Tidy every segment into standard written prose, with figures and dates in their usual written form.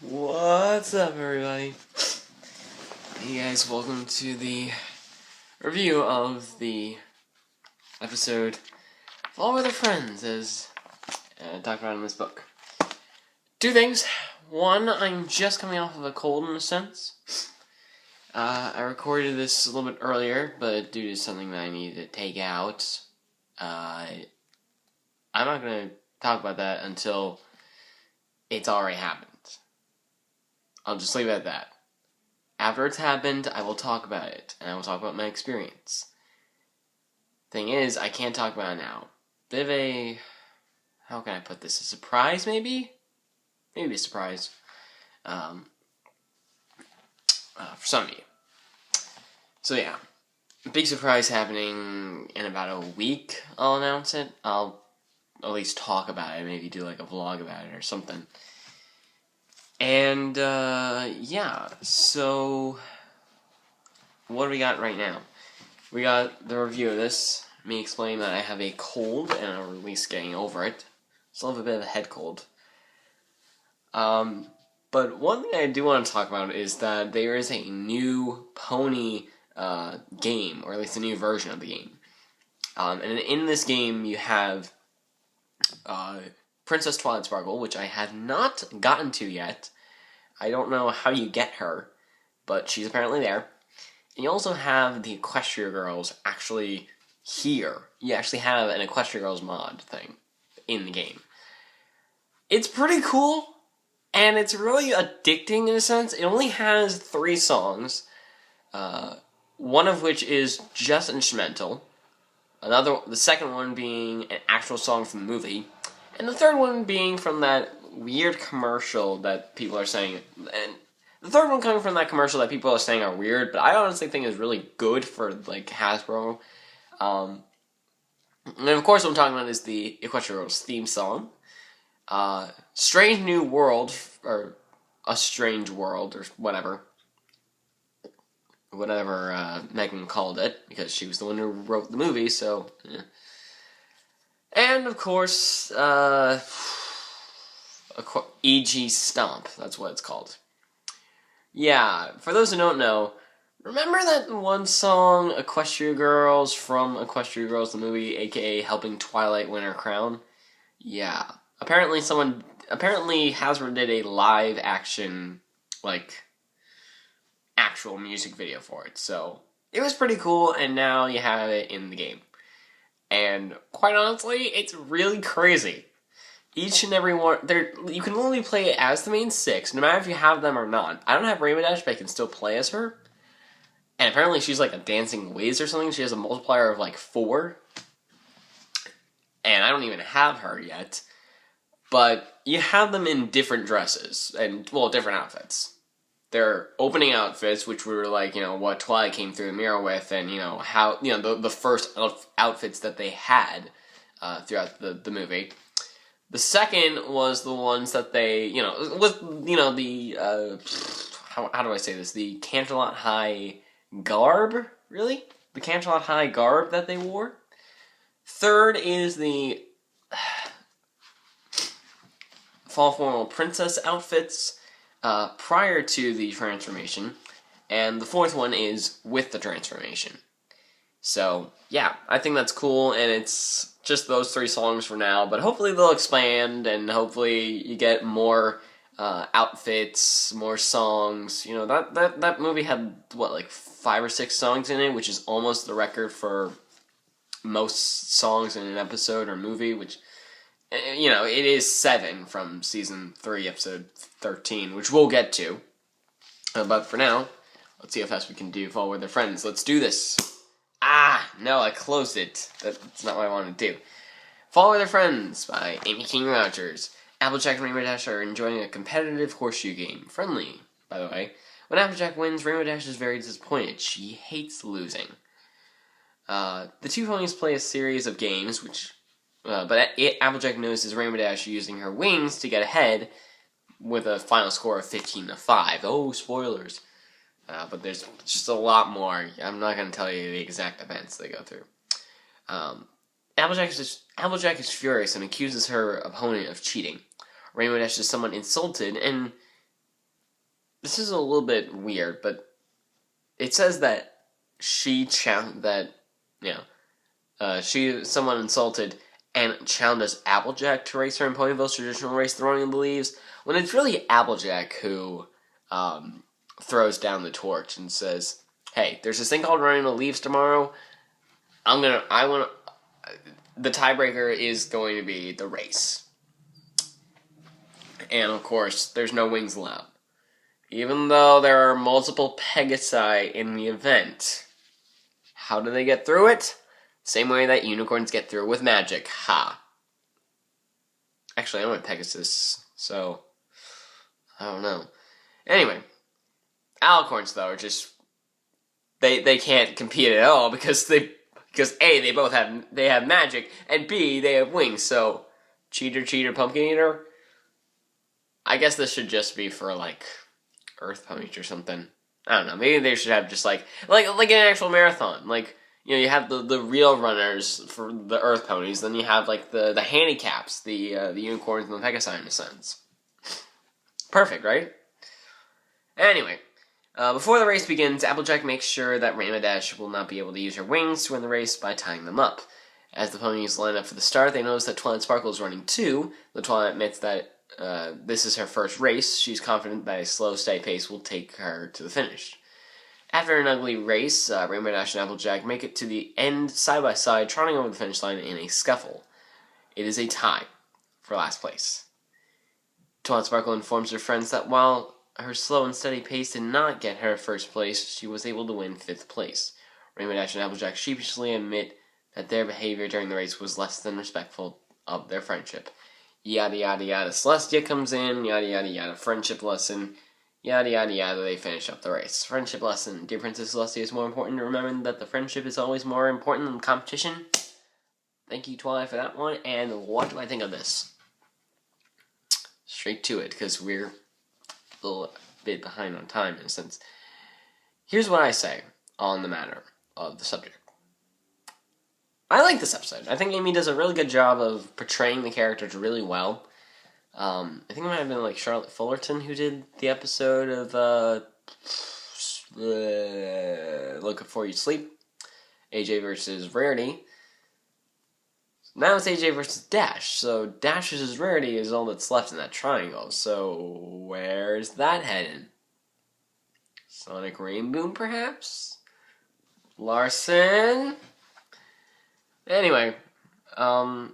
What's up, everybody? Hey guys, welcome to the review of the episode Fall with Our Friends, as talked about in this book. Two things. One, I'm just coming off of a cold in a sense. I recorded this a little bit earlier, but due to something that I needed to take out, I'm not going to talk about that until it's already happened. I'll just leave it at that. After it's happened, I will talk about it, and I will talk about my experience. Thing is, I can't talk about it now. Bit of a... how can I put this? A surprise, maybe? Maybe a surprise. For some of you. So yeah, big surprise happening in about a week, I'll announce it. I'll at least talk about it, maybe do like a vlog about it or something. And, yeah, so what do we got right now? We got the review of this, me explaining that I have a cold, and I'm at least getting over it. Still have a bit of a head cold. But one thing I do want to talk about is that there is a new Pony, game, or at least a new version of the game. And in this game, you have, Princess Twilight Sparkle, which I have not gotten to yet. I don't know how you get her, but she's apparently there. And you also have the Equestria Girls actually here. You actually have an Equestria Girls mod thing in the game. It's pretty cool, and it's really addicting in a sense. It only has 3 songs, one of which is just instrumental. The second one being an actual song from the movie. And the third one being from that weird commercial that people are saying, and the third one coming from that commercial that people are saying are weird, but I honestly think is really good for, like, Hasbro. And of course what I'm talking about is the Equestria Girls theme song. Strange New World, or A Strange World, or whatever Megan called it, because she was the one who wrote the movie, so, yeah. And, of course, E.G. Stomp, that's what it's called. Yeah, for those who don't know, remember that one song, Equestria Girls, from Equestria Girls, the movie, aka Helping Twilight Win Her Crown? Yeah. Apparently Hasbro did a live action, like, actual music video for it, so it was pretty cool, and now you have it in the game. And quite honestly, it's really crazy. Each and every one, you can only play as the main 6, no matter if you have them or not. I don't have Rainbow Dash, but I can still play as her. And apparently she's like a dancing whiz or something. She has a multiplier of like 4. And I don't even have her yet. But you have them in different dresses, and, well, different outfits. Their opening outfits, which were like, what Twilight came through the mirror with, and, how, the first outfits that they had throughout the movie. The second was the ones that they, how do I say this? The Canterlot High garb, really? The Canterlot High garb that they wore. Third is the Fall Formal Princess outfits prior to the transformation. And the fourth one is with the transformation. So, yeah, I think that's cool, and it's just those 3 songs for now, but hopefully they'll expand, and hopefully you get more outfits, more songs. That movie had, 5 or 6 songs in it, which is almost the record for most songs in an episode or movie, which, it is 7 from Season 3, Episode 13, which we'll get to. But for now, let's see how fast we can do Fall With Their Friends. Let's do this! No, I closed it. That's not what I wanted to do. Fall With Their Friends by Amy King Rogers. Applejack and Rainbow Dash are enjoying a competitive horseshoe game. Friendly, by the way. When Applejack wins, Rainbow Dash is very disappointed. She hates losing. The 2 ponies play a series of games, but Applejack notices Rainbow Dash using her wings to get ahead with a final score of 15-5. Oh, spoilers. But there's just a lot more. I'm not going to tell you the exact events they go through. Applejack is furious and accuses her opponent of cheating. Rainbow Dash is somewhat insulted and this is a little bit weird, but it says that someone insulted and challenged Applejack to race her in Ponyville's traditional race throwing in the leaves, when it's really Applejack who throws down the torch and says, "Hey, there's this thing called running the leaves tomorrow. The tiebreaker is going to be the race, and of course, there's no wings allowed, even though there are multiple Pegasi in the event. How do they get through it? Same way that unicorns get through with magic. Ha. Actually, I went Pegasus, so I don't know. Anyway, alicorns though are just they can't compete at all because A, they both have magic, and B, they have wings. So cheater, pumpkin eater. I guess this should just be for like Earth ponies or something. I don't know. Maybe they should have just like an actual marathon. Like, you know, you have the real runners for the Earth ponies, then you have like the handicaps, the unicorns and the Pegasi in a sense. Perfect, right? Anyway, before the race begins, Applejack makes sure that Rainbow Dash will not be able to use her wings to win the race by tying them up. As the ponies line up for the start, they notice that Twilight Sparkle is running too. The Twilight admits that this is her first race. She's confident that a slow, steady pace will take her to the finish. After an ugly race, Rainbow Dash and Applejack make it to the end side by side, trotting over the finish line in a scuffle. It is a tie for last place. Twilight Sparkle informs her friends that while her slow and steady pace did not get her first place, she was able to win 5th place. Rainbow Dash and Applejack sheepishly admit that their behavior during the race was less than respectful of their friendship. Yada yada yada. Celestia comes in, yada yada yada. Friendship lesson, yada yada yada. They finish up the race. Friendship lesson. Dear Princess Celestia, it's more important to remember that the friendship is always more important than competition. Thank you, Twilight, for that one. And what do I think of this? Straight to it, because we're a little bit behind on time in a sense. Here's what I say on the matter of the subject. I like this episode. I think Amy does a really good job of portraying the characters really well. I think it might have been like Charlotte Fullerton who did the episode of Look Before You Sleep, AJ versus Rarity. Now it's AJ versus Dash, so Dash versus Rarity is all that's left in that triangle. So where's that heading? Sonic Rainboom, perhaps? Larson? Anyway, but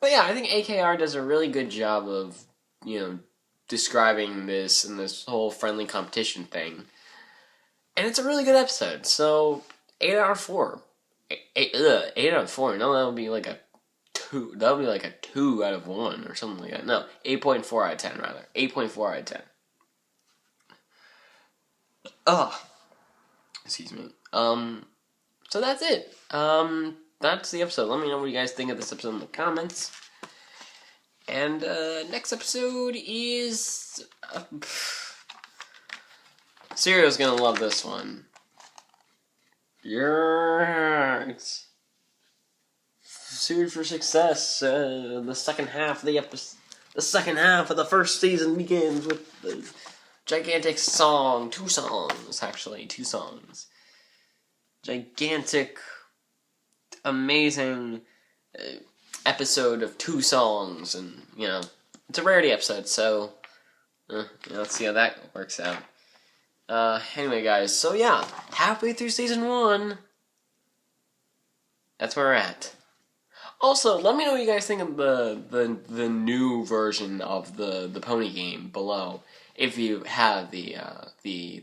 yeah, I think AKR does a really good job of, you know, describing this and this whole friendly competition thing. And it's a really good episode, so 8 out of 4. 8 out of 4, no, that would be like a 2, that would be like a 2 out of 1 or something like that. No, 8.4 out of 10, rather. 8.4 out of 10. Excuse me. So that's it. That's the episode. Let me know what you guys think of this episode in the comments. And next episode is Serio's gonna love this one. Yes. Sued for Success. The second half of the episode. The second half of the first season begins with the gigantic song. 2 songs, actually. 2 songs. Gigantic, amazing episode of 2 songs, and you know, it's a Rarity episode, so let's see how that works out. Anyway, guys, so yeah, halfway through season 1. That's where we're at. Also, let me know what you guys think of the new version of the pony game below, if you have the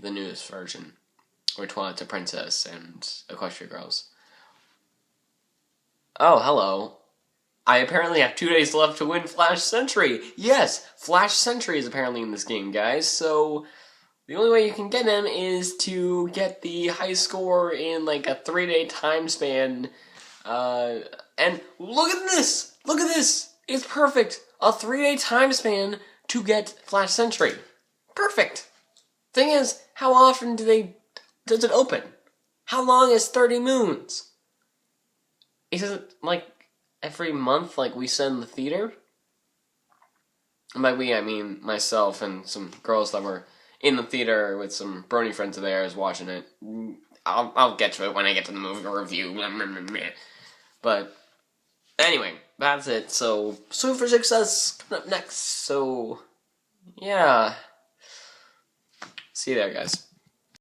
newest version, or Twilight's a Princess and Equestria Girls. Oh, hello. I apparently have 2 days left to win Flash Sentry. Yes, Flash Sentry is apparently in this game, guys. So the only way you can get him is to get the high score in like a 3-day time span. And look at this! Look at this! It's perfect! A 3-day time span to get Flash Sentry. Perfect! Thing is, how often does it open? How long is 30 moons? Is it like every month like we said in the theater? And by we, I mean myself and some girls that were in the theater with some brony friends of theirs watching it. I'll get to it when I get to the movie review. But anyway, that's it. So, Suit for Success coming up next. So, yeah. See you there, guys.